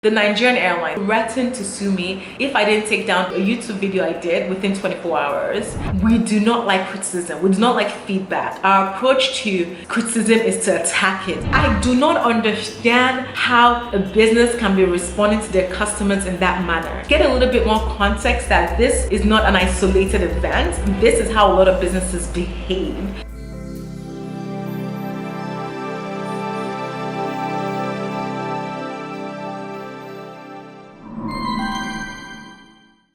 The Nigerian airline threatened to sue me if I didn't take down a YouTube video I did within 24 hours. We do not like criticism. We do not like feedback. Our approach to criticism is to attack it. I do not understand how a business can be responding to their customers in that manner. Get a little bit more context that this is not an isolated event. This is how a lot of businesses behave.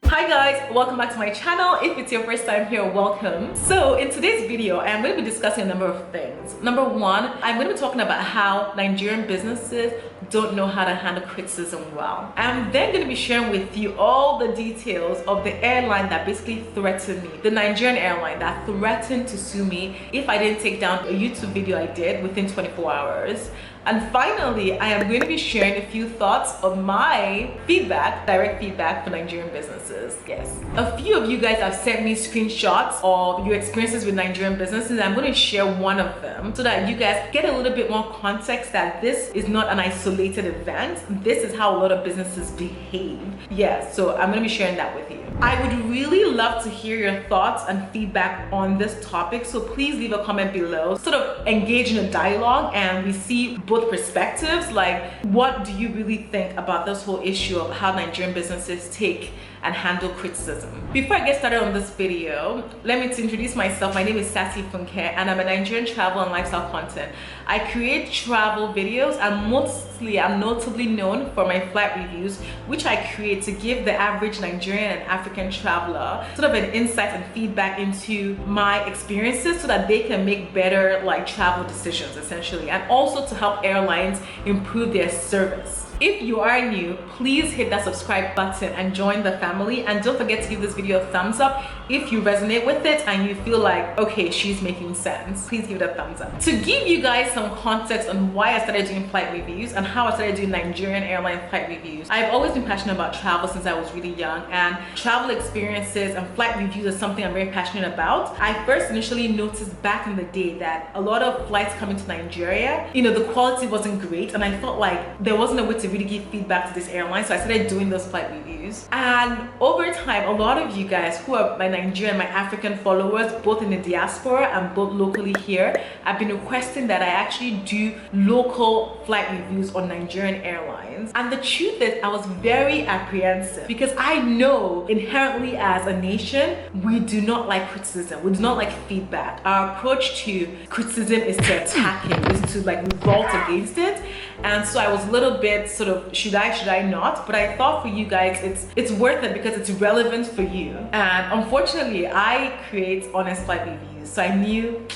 Hi guys, welcome back to my channel. If it's your first time here, welcome. So in today's video, I am going to be discussing a number of things. Number one, I'm going to be talking about how Nigerian businesses don't know how to handle criticism well. I'm then going to be sharing with you all the details of the airline that basically threatened me. The Nigerian airline that threatened to sue me if I didn't take down a YouTube video I did within 24 hours. And finally, I am going to be sharing a few thoughts of my feedback, direct feedback for Nigerian businesses. Yes. A few of you guys have sent me screenshots of your experiences with Nigerian businesses. I'm going to share one of them so that you guys get a little bit more context that this is not an isolated event. This is how a lot of businesses behave. Yeah, so I'm going to be sharing that with you. I would really love to hear your thoughts and feedback on this topic. So please leave a comment below, sort of engage in a dialogue and we see both perspectives. Like, what do you really think about this whole issue of how Nigerian businesses take and handle criticism? Before I get started on this video, let me introduce myself. My name is Sassy Funke and I'm a Nigerian travel and lifestyle content. I create travel videos and mostly I'm notably known for my flight reviews, which I create to give the average Nigerian and African traveler sort of an insight and feedback into my experiences so that they can make better travel decisions essentially, and also to help airlines improve their service. If you are new, please hit that subscribe button and join the family, and don't forget to give this video a thumbs up if you resonate with it and you feel like, okay, she's making sense. Please give it a thumbs up. To give you guys some context on why I started doing flight reviews and how I started doing Nigerian airline flight reviews, I've always been passionate about travel since I was really young, and travel experiences and flight reviews is something I'm very passionate about. I first initially noticed back in the day that a lot of flights coming to Nigeria, the quality wasn't great, and I felt like there wasn't a way to really give feedback to this airline, so I started doing those flight reviews. And over time, a lot of you guys who are my Nigerian, my African followers, both in the diaspora and both locally here, have been requesting that I actually do local flight reviews on Nigerian airlines. And the truth is, I was very apprehensive because I know inherently as a nation, we do not like criticism. We do not like feedback. Our approach to criticism is to attack it, is to revolt against it. And so I was a little bit sort of, should I not? But I thought for you guys, it's worth it because it's relevant for you. And unfortunately, I create honest flight reviews, so I knew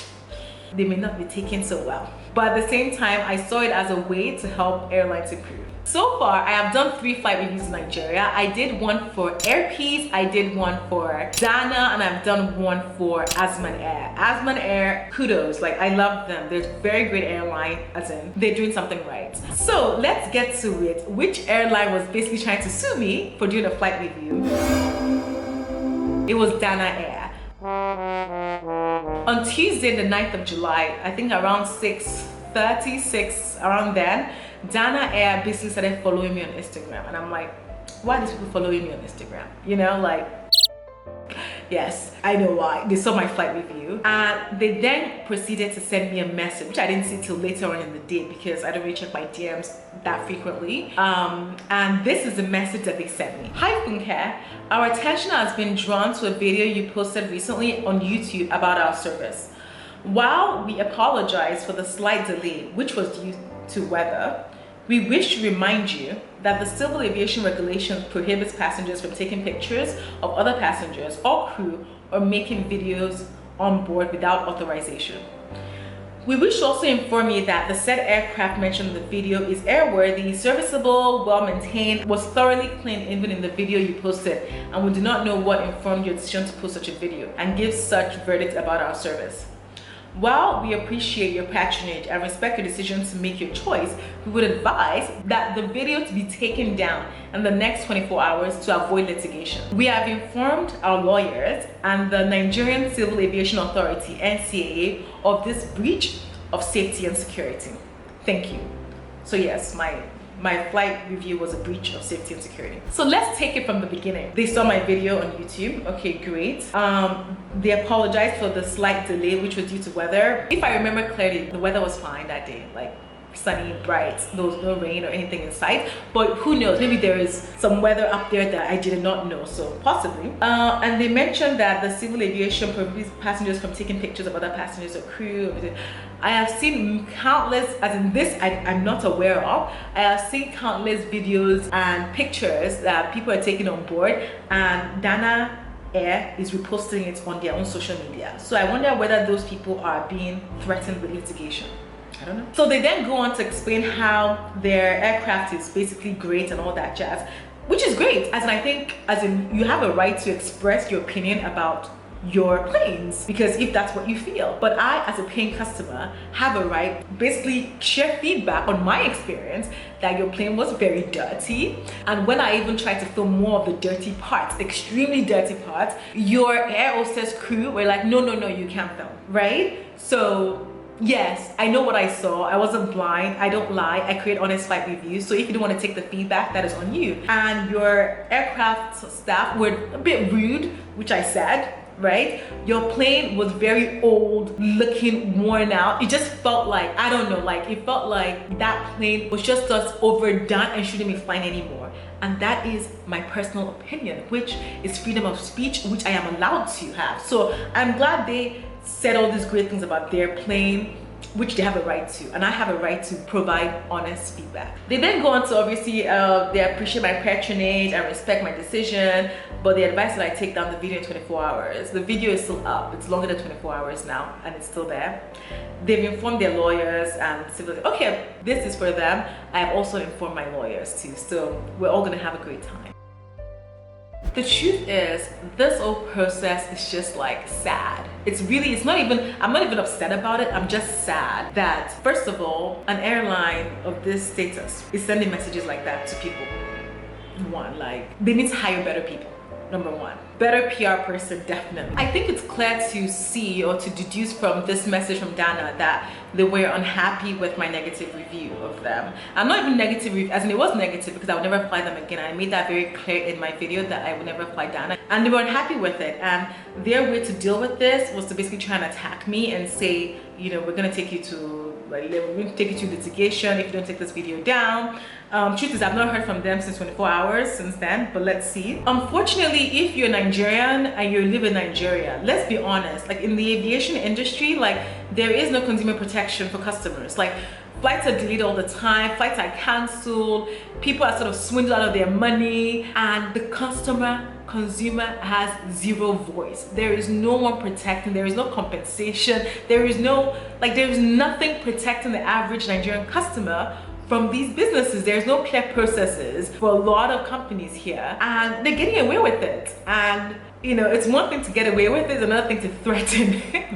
they may not be taken so well. But at the same time, I saw it as a way to help airlines improve. So far, I have done 3 flight reviews in Nigeria. I did one for Air Peace, I did one for Dana, and I've done one for Azman Air. Azman Air, kudos, I love them. They're a very great airline, as in they're doing something right. So let's get to it. Which airline was basically trying to sue me for doing a flight review? It was Dana Air. On Tuesday, the 9th of July, I think around 6:36, around then, Dana Air basically started following me on Instagram, and I'm like, why are these people following me on Instagram? Yes, I know why. They saw my flight review and they then proceeded to send me a message, which I didn't see till later on in the day because I don't really check my DMs that frequently. And this is the message that they sent me. Hi Funke, our attention has been drawn to a video you posted recently on YouTube about our service. While we apologize for the slight delay, which was due to weather, we wish to remind you that the Civil Aviation Regulation prohibits passengers from taking pictures of other passengers or crew or making videos on board without authorization. We wish to also inform you that the said aircraft mentioned in the video is airworthy, serviceable, well-maintained, was thoroughly cleaned even in the video you posted, and we do not know what informed your decision to post such a video and give such verdict about our service. While we appreciate your patronage and respect your decision to make your choice, we would advise that the video to be taken down in the next 24 hours to avoid litigation. We have informed our lawyers and the Nigerian Civil Aviation Authority, NCAA, of this breach of safety and security. Thank you. So yes, my my flight review was a breach of safety and security. So let's take it from the beginning. They saw my video on YouTube. Okay, great. They apologized for the slight delay, which was due to weather. If I remember clearly, the weather was fine that day, like sunny, bright, there was no rain or anything in sight, but who knows, maybe there is some weather up there that I did not know, so possibly. And they mentioned that the civil aviation prohibits passengers from taking pictures of other passengers or crew. I have seen countless, as in this I'm not aware of, I have seen countless videos and pictures that people are taking on board, and Dana Air is reposting it on their own social media. So I wonder whether those people are being threatened with litigation. I don't know. So they then go on to explain how their aircraft is basically great and all that jazz, which is great. As in, I think, as in, you have a right to express your opinion about your planes, because if that's what you feel. But I, as a paying customer, have a right to basically share feedback on my experience that your plane was very dirty. And when I even tried to film more of the dirty parts, extremely dirty parts, your air hostess crew were like, no, you can't film, right? So yes, I know what I saw. I wasn't blind. I don't lie. I create honest flight reviews. So if you don't want to take the feedback, that is on you. And your aircraft staff were a bit rude, which I said, right? Your plane was very old looking, worn out. It just felt like, I don't know, like it felt like that plane was just overdone and shouldn't be flying anymore. And that is my personal opinion, which is freedom of speech, which I am allowed to have. So I'm glad they said all these great things about their plane, which they have a right to, and I have a right to provide honest feedback. They then go on to obviously they appreciate my patronage and respect my decision, but they advise that I take down the video in 24 hours. The video is still up. It's longer than 24 hours now, and it's still there. They've informed their lawyers and civil. Okay, this is for them. I have also informed my lawyers too, so we're all gonna have a great time. The truth is, this whole process is just like sad. It's not even, I'm not even upset about it. I'm just sad that, first of all, an airline of this status is sending messages like that to people. One, like, they need to hire better people. Number one, better PR person, definitely. I think it's clear to see or to deduce from this message from Dana that they were unhappy with my negative review of them. I'm not even negative, as in it was negative because I would never fly them again. I made that very clear in my video that I would never fly Dana, and they were unhappy with it. And their way to deal with this was to basically try and attack me and say, you know, we're gonna take you to, like, we're going to take you to litigation if you don't take this video down. Truth is, I've not heard from them since 24 hours since then, but let's see. Unfortunately, if you're Nigerian and you live in Nigeria, let's be honest, like in the aviation industry, like there is no consumer protection for customers. Like flights are delayed all the time, flights are canceled, people are sort of swindled out of their money, and the consumer has zero voice. There is no one protecting, there is no compensation, there is nothing protecting the average Nigerian customer from these businesses. There's no clear processes for a lot of companies here, and they're getting away with it. And you know, it's one thing to get away with it, another thing to threaten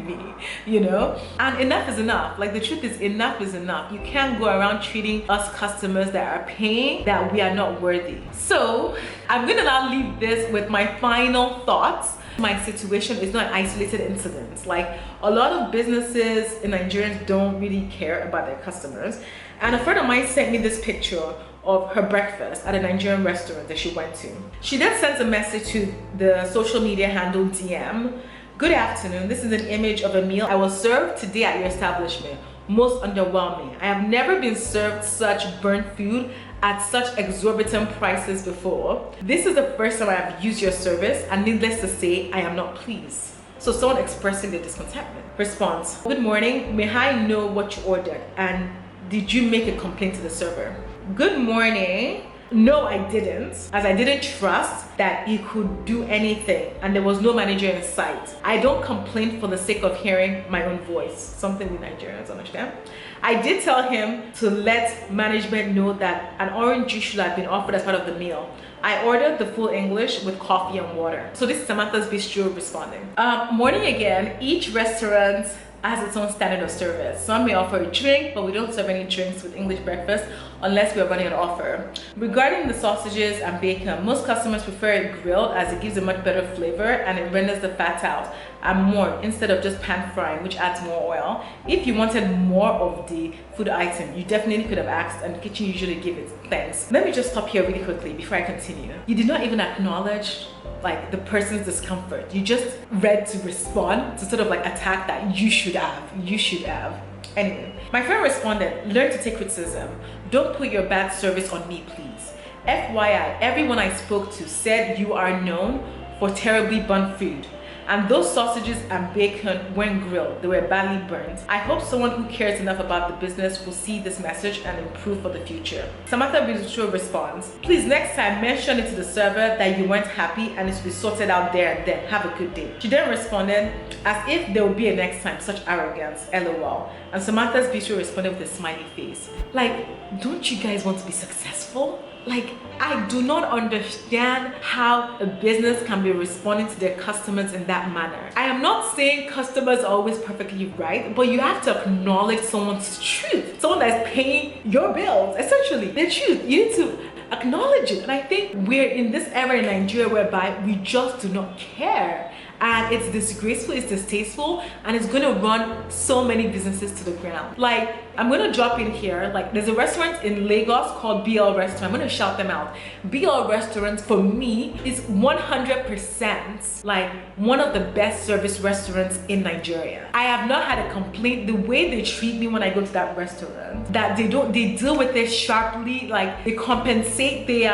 me, you know? And enough is enough. Like the truth is, enough is enough. You can't go around treating us customers that are paying that we are not worthy. So I'm gonna now leave this with my final thoughts. My situation is not an isolated incident. Like a lot of businesses in Nigeria don't really care about their customers. And a friend of mine sent me this picture of her breakfast at a Nigerian restaurant that she went to. She then sent a message to the social media handle DM. Good afternoon, this is an image of a meal I was served today at your establishment. Most underwhelming. I have never been served such burnt food at such exorbitant prices before. This is the first time I have used your service, and needless to say, I am not pleased. So someone expressing their discontentment. Response: good morning, may I know what you ordered, and did you make a complaint to the server? Good morning. No, I didn't, as I didn't trust that he could do anything and there was no manager in sight. I don't complain for the sake of hearing my own voice, something we Nigerians understand. I did tell him to let management know that an orange juice should have been offered as part of the meal. I ordered the full English with coffee and water. So this is Samantha's Bistro responding. Morning again. Each restaurant has its own standard of service. Some may offer a drink, but we don't serve any drinks with English breakfast. unless we are running an offer. Regarding the sausages and bacon, most customers prefer it grilled as it gives a much better flavor and it renders the fat out and more instead of just pan frying, which adds more oil. If you wanted more of the food item, you definitely could have asked, and the kitchen usually give it thanks. Let me just stop here really quickly before I continue. You did not even acknowledge like the person's discomfort. You just read to respond to sort of like attack that you should have. Anyway, my friend responded, learn to take criticism. Don't put your bad service on me, please. FYI, everyone I spoke to said you are known for terribly burnt food. And those sausages and bacon weren't grilled, they were badly burnt. I hope someone who cares enough about the business will see this message and improve for the future. Samantha Bistro responds, please next time mention it to the server that you weren't happy and it will be sorted out there and then. Have a good day. She then responded, as if there will be a next time, such arrogance, LOL. And Samantha's Bistro responded with a smiley face. Like, don't you guys want to be successful? Like, I do not understand how a business can be responding to their customers in that manner. I am not saying customers are always perfectly right, but you have to acknowledge someone's truth. Someone that's paying your bills, essentially, their truth. You need to acknowledge it. And I think we're in this era in Nigeria whereby we just do not care. And it's disgraceful, it's distasteful, and it's gonna run so many businesses to the ground. Like, I'm gonna drop in here, like there's a restaurant in Lagos called BL Restaurant. I'm gonna shout them out. BL Restaurant for me is 100% like one of the best service restaurants in Nigeria. I have not had a complaint. The way they treat me when I go to that restaurant, that they deal with it sharply, like they compensate, they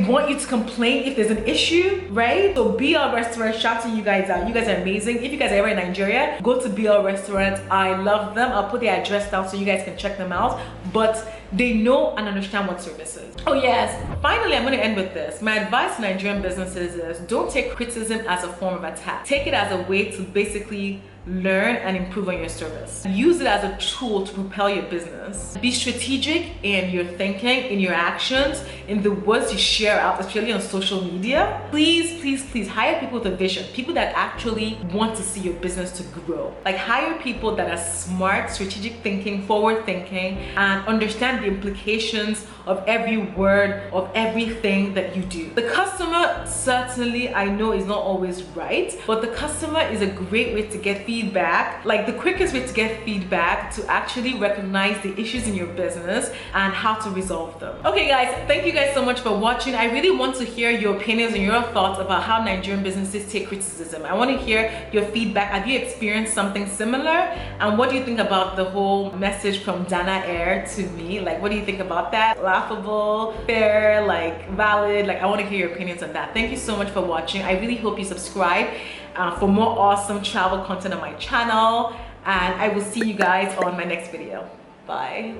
want you to complain if there's an issue, right? So BL Restaurant, shouting you guys out. You guys are amazing. If you guys are ever in Nigeria, go to BL Restaurant. I love them. I'll put their address down so you guys can check them out, but they know and understand what service is. Oh yes, finally I'm going to end with this. My advice to Nigerian businesses is don't take criticism as a form of attack. Take it as a way to basically learn and improve on your service. Use it as a tool to propel your business. Be strategic in your thinking, in your actions, in the words you share out, especially on social media. Please, please, please hire people with a vision, people that actually want to see your business to grow. Like, hire people that are smart, strategic thinking, forward thinking, and understand the implications of every word, of everything that you do. The customer, certainly, I know is not always right, but the customer is a great way to get feedback, like the quickest way to get feedback to actually recognize the issues in your business and how to resolve them. Okay guys, thank you guys so much for watching. I really want to hear your opinions and your thoughts about how Nigerian businesses take criticism. I want to hear your feedback. Have you experienced something similar? And what do you think about the whole message from Dana Air to me? Like, what do you think about that? Laughable, fair, like valid? Like, I want to hear your opinions on that. Thank you so much for watching. I really hope you subscribe for more awesome travel content on my channel, and I will see you guys on my next video. Bye.